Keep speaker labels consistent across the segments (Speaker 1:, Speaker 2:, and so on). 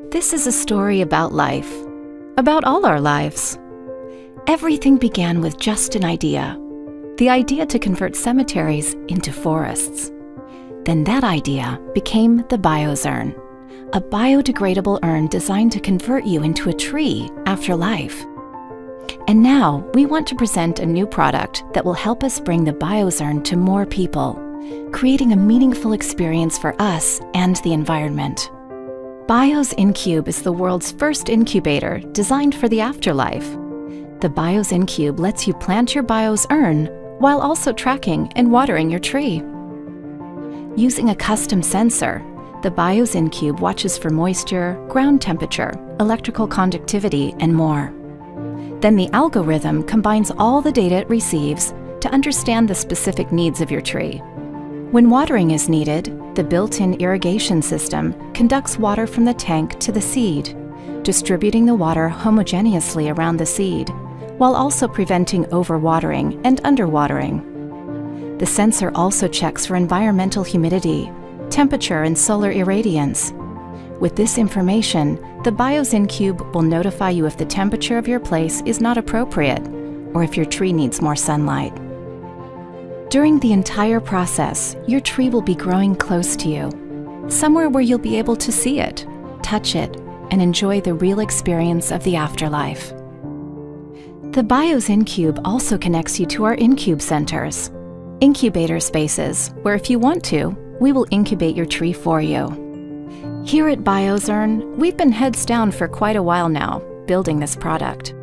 Speaker 1: This is a story about life, about all our lives. Everything began with just an idea, the idea to convert cemeteries into forests. Then that idea became the BioZurn, a biodegradable urn designed to convert you into a tree after life. And now we want to present a new product that will help us bring the BioZurn to more people, creating a meaningful experience for us and the environment. Bio's InCube is the world's first incubator designed for the afterlife. The Bio's InCube lets you plant your Bio's urn while also tracking and watering your tree. Using a custom sensor, the Bio's InCube watches for moisture, ground temperature, electrical conductivity, and more. Then the algorithm combines all the data it receives to understand the specific needs of your tree. When watering is needed, the built-in irrigation system conducts water from the tank to the seed, distributing the water homogeneously around the seed, while also preventing overwatering and underwatering. The sensor also checks for environmental humidity, temperature, and solar irradiance. With this information, the Bio's InCube will notify you if the temperature of your place is not appropriate or if your tree needs more sunlight. During the entire process, your tree will be growing close to you, somewhere where you'll be able to see it, touch it, and enjoy the real experience of the afterlife. The Bio's InCube also connects you to our InCube centers, incubator spaces, where if you want to, we will incubate your tree for you. Here at BioZurn, we've been heads down for quite a while now, building this product.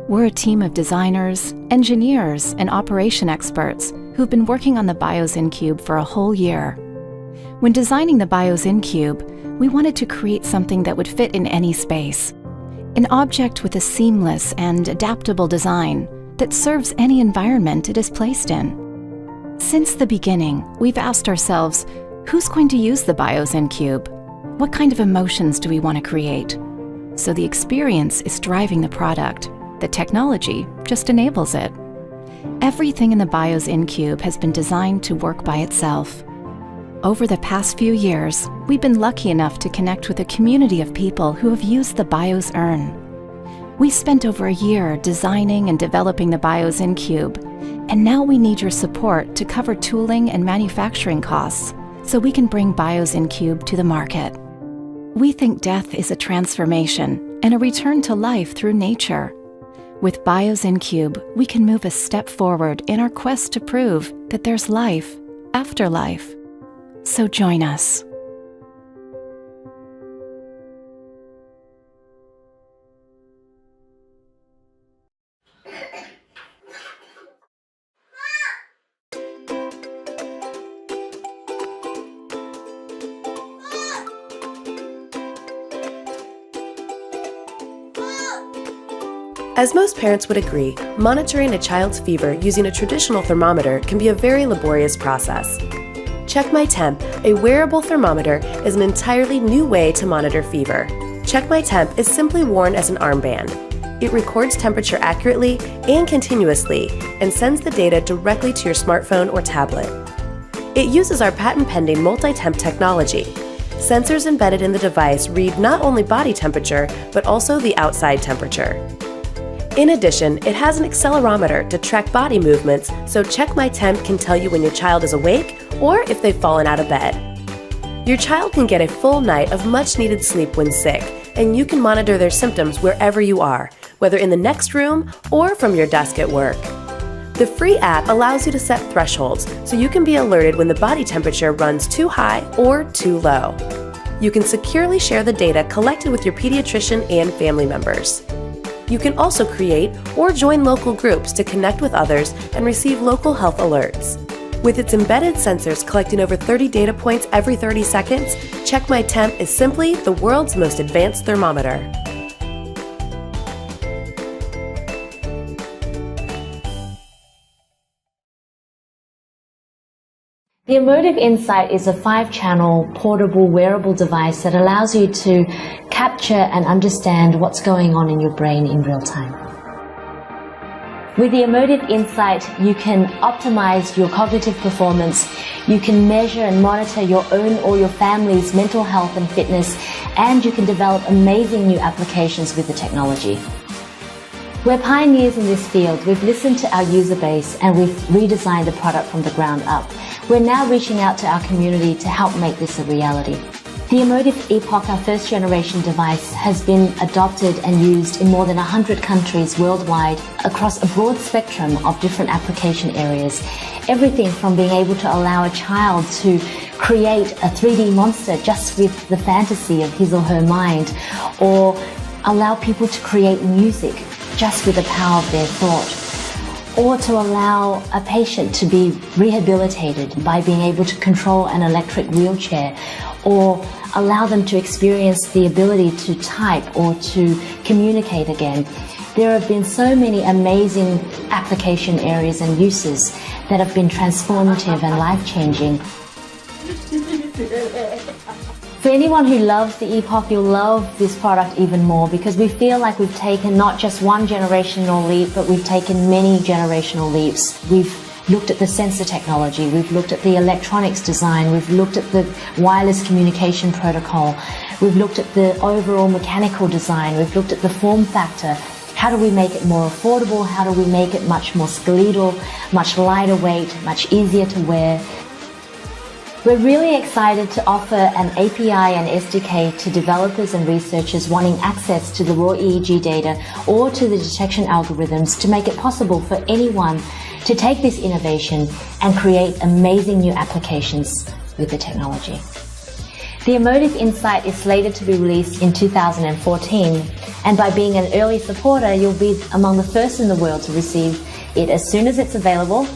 Speaker 1: We're a team of designers, engineers, and operation experts who've been working on the Bio's InCube for a whole year. When designing the Bio's InCube, we wanted to create something that would fit in any space, an object with a seamless and adaptable design that serves any environment it is placed in. Since the beginning, we've asked ourselves, who's going to use the Bio's InCube? What kind of emotions do we want to create? So the experience is driving the product. The technology just enables it. Everything in the Bio's InCube has been designed to work by itself. Over the past few years, we've been lucky enough to connect with a community of people who have used the Bio's urn. We spent over a year designing and developing the Bio's InCube, and now we need your support to cover tooling and manufacturing costs so we can bring Bio's InCube to the market. We think death is a transformation and a return to life through nature. With Bio's InCube, we can move a step forward in our quest to prove that there's life after life. So join us.
Speaker 2: As most parents would agree, monitoring a child's fever using a traditional thermometer can be a very laborious process. Check My Temp, a wearable thermometer, is an entirely new way to monitor fever. Check My Temp is simply worn as an armband. It records temperature accurately and continuously and sends the data directly to your smartphone or tablet. It uses our patent-pending multi-temp technology. Sensors embedded in the device read not only body temperature, but also the outside temperature. In addition, it has an accelerometer to track body movements, so Check My Temp can tell you when your child is awake or if they've fallen out of bed. Your child can get a full night of much-needed sleep when sick, and you can monitor their symptoms wherever you are, whether in the next room or from your desk at work. The free app allows you to set thresholds, so you can be alerted when the body temperature runs too high or too low. You can securely share the data collected with your pediatrician and family members. You can also create or join local groups to connect with others and receive local health alerts. With its embedded sensors collecting over 30 data points every 30 seconds, Check My Temp is simply the world's most advanced thermometer.
Speaker 3: The Emotive Insight is a 5-channel portable wearable device that allows you to capture and understand what's going on in your brain in real time. With the Emotive Insight, you can optimize your cognitive performance, you can measure and monitor your own or your family's mental health and fitness, and you can develop amazing new applications with the technology. We're pioneers in this field. We've listened to our user base and we've redesigned the product from the ground up. We're now reaching out to our community to help make this a reality. The Emotive Apakah first generation device has been adopted and used in more than 100 countries worldwide across a broad spectrum of different application areas. Everything from being able to allow a child to create a 3D monster just with the fantasy of his or her mind, or allow people to create music just with the power of their thought, or to allow a patient to be rehabilitated by being able to control an electric wheelchair, or allow them to experience the ability to type or to communicate again. There have been so many amazing application areas and uses that have been transformative and life-changing. For anyone who loves the Epoch, you'll love this product even more, because we feel like we've taken not just one generational leap, but we've taken many generational leaps. We've looked at the sensor technology, we've looked at the electronics design, we've looked at the wireless communication protocol, we've looked at the overall mechanical design, we've looked at the form factor. How do we make it more affordable? How do we make it much more skeletal, much lighter weight, much easier to wear? We're really excited to offer an API and SDK to developers and researchers wanting access to the raw EEG data or to the detection algorithms to make it possible for anyone to take this innovation and create amazing new applications with the technology. The Emotive Insight is slated to be released in 2014, and by being an early supporter, you'll be among the first in the world to receive it as soon as it's available,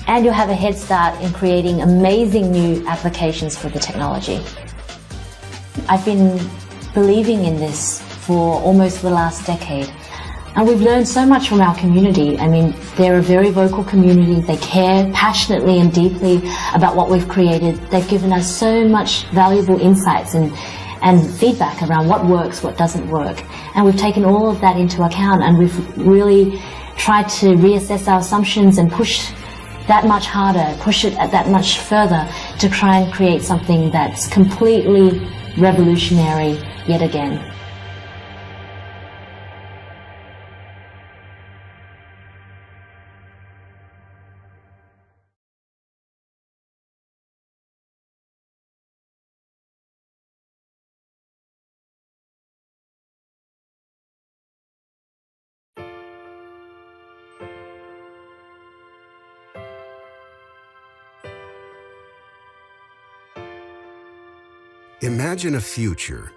Speaker 3: and you'll have a head start in creating amazing new applications for the technology. I've been believing in this for almost the last decade, and we've learned so much from our community. I mean, they're a very vocal community. They care passionately and deeply about what we've created. They've given us so much valuable insights and feedback around what works, what doesn't work. And we've taken all of that into account, and we've really tried to reassess our assumptions and push that much harder, push it that much further to try and create something that's completely revolutionary yet again.
Speaker 4: Imagine a future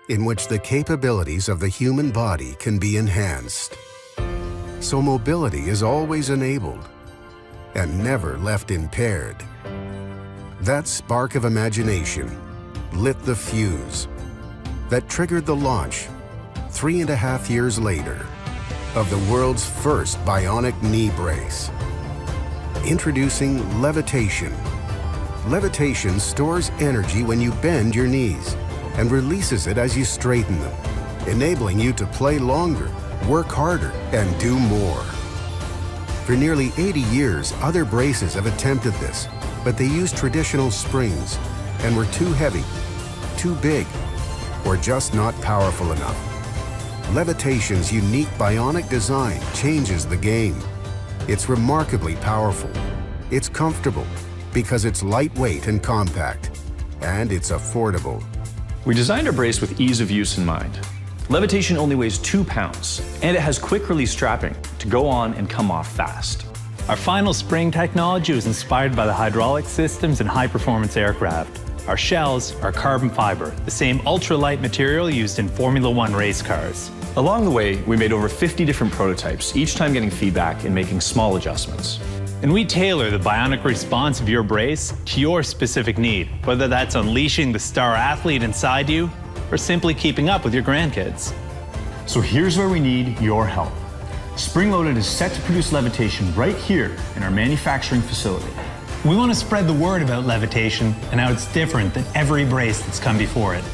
Speaker 4: in which the capabilities of the human body can be enhanced, so mobility is always enabled and never left impaired. That spark of imagination lit the fuse that triggered the launch 3.5 years later of the world's first bionic knee brace. Introducing levitation. Levitation stores energy when you bend your knees and releases it as you straighten them, enabling you to play longer, work harder, and do more. For nearly 80 years, other braces have attempted this, but they used traditional springs and were too heavy, too big, or just not powerful enough. Levitation's unique bionic design changes the game. It's remarkably powerful. It's comfortable, because it's lightweight and compact, and it's affordable.
Speaker 5: We designed our brace with ease of use in mind. Levitation only weighs 2 pounds, and it has quick release strapping to go on and come off fast.
Speaker 6: Our final spring technology was inspired by the hydraulic systems in high-performance aircraft. Our shells are carbon fiber, the same ultralight material used in Formula One race cars.
Speaker 5: Along the way, we made over 50 different prototypes, each time getting feedback and making small adjustments.
Speaker 6: And we tailor the bionic response of your brace to your specific need, whether that's unleashing the star athlete inside you or simply keeping up with your grandkids.
Speaker 7: So here's where we need your help. Spring Loaded is set to produce levitation right here in our manufacturing facility.
Speaker 6: We want to spread the word about levitation and how it's different than every brace that's come before it.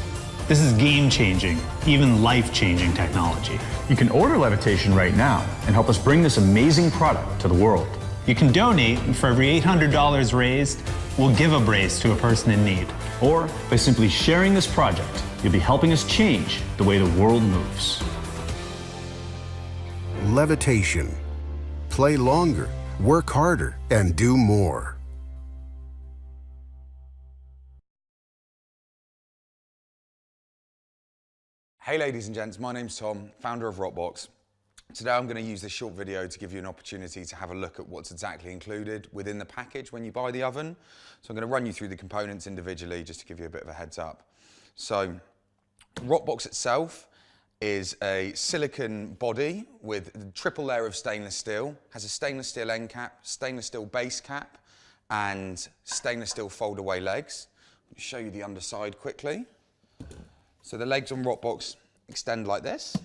Speaker 6: This is game-changing, even life-changing technology.
Speaker 7: You can order levitation right now and help us bring this amazing product to the world.
Speaker 6: You can donate, and for every $800 raised, we'll give a brace to a person in need.
Speaker 7: Or by simply sharing this project, you'll be helping us change the way the world moves.
Speaker 4: Levitation. Play longer, work harder, and do more.
Speaker 8: Hey ladies and gents, my name's Tom, founder of Rockbox. Today I'm going to use this short video to give you an opportunity to have a look at what's exactly included within the package when you buy the oven. So I'm going to run you through the components individually just to give you a bit of a heads up. So Rockbox itself is a silicon body with a triple layer of stainless steel, has a stainless steel end cap, stainless steel base cap, and stainless steel fold away legs. I'll show you the underside quickly. So the legs on Rockbox extend like this.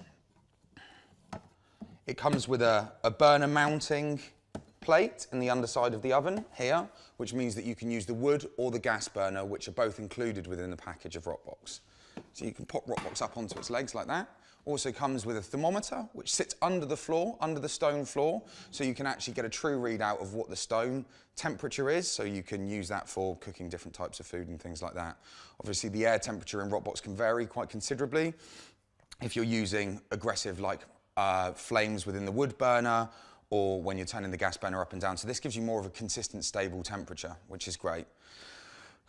Speaker 8: It comes with a burner mounting plate in the underside of the oven here, which means that you can use the wood or the gas burner, which are both included within the package of Rockbox. So you can pop Rockbox up onto its legs like that. Also comes with a thermometer, which sits under the floor, under the stone floor, so you can actually get a true readout of what the stone temperature is, so you can use that for cooking different types of food and things like that. Obviously, the air temperature in Rockbox can vary quite considerably if you're using aggressive, like flames within the wood burner, or when you're turning the gas burner up and down. So this gives you more of a consistent, stable temperature, which is great.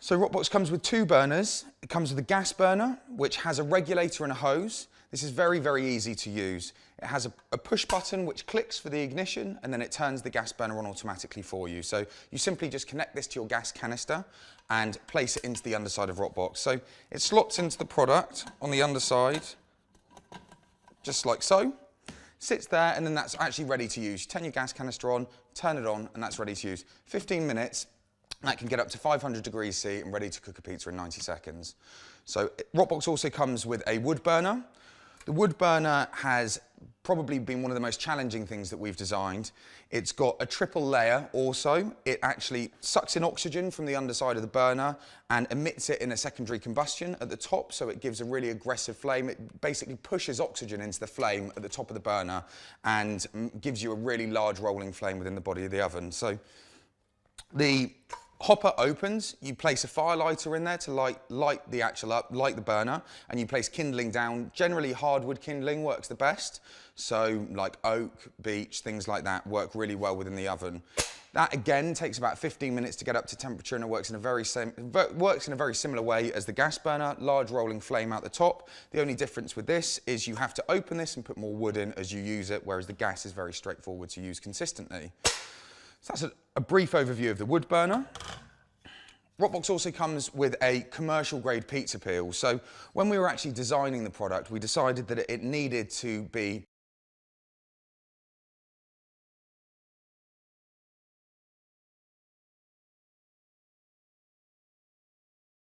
Speaker 8: So Rockbox comes with two burners. It comes with a gas burner, which has a regulator and a hose. This is very, very easy to use. It has a push button which clicks for the ignition, and then it turns the gas burner on automatically for you. So you simply just connect this to your gas canister and place it into the underside of Rockbox. So it slots into the product on the underside, just like so. Sits there, and then that's actually ready to use. You turn your gas canister on, turn it on, and that's ready to use. 15 minutes, that can get up to 500 degrees C and ready to cook a pizza in 90 seconds. So Rockbox also comes with a wood burner. The wood burner has probably been one of the most challenging things that we've designed. It's got a triple layer also. It actually sucks in oxygen from the underside of the burner and emits it in a secondary combustion at the top, so it gives a really aggressive flame. It basically pushes oxygen into the flame at the top of the burner and gives you a really large rolling flame within the body of the oven. So the hopper opens, you place a fire lighter in there to light the burner, and you place kindling down. Generally hardwood kindling works the best, so like oak, beech, things like that work really well within the oven. That again takes about 15 minutes to get up to temperature, and it works in a very similar way as the gas burner, large rolling flame out the top. The only difference with this is you have to open this and put more wood in as you use it, whereas the gas is very straightforward to use consistently. So that's a brief overview of the wood burner. Rockbox also comes with a commercial grade pizza peel. So when we were actually designing the product, we decided that it needed to be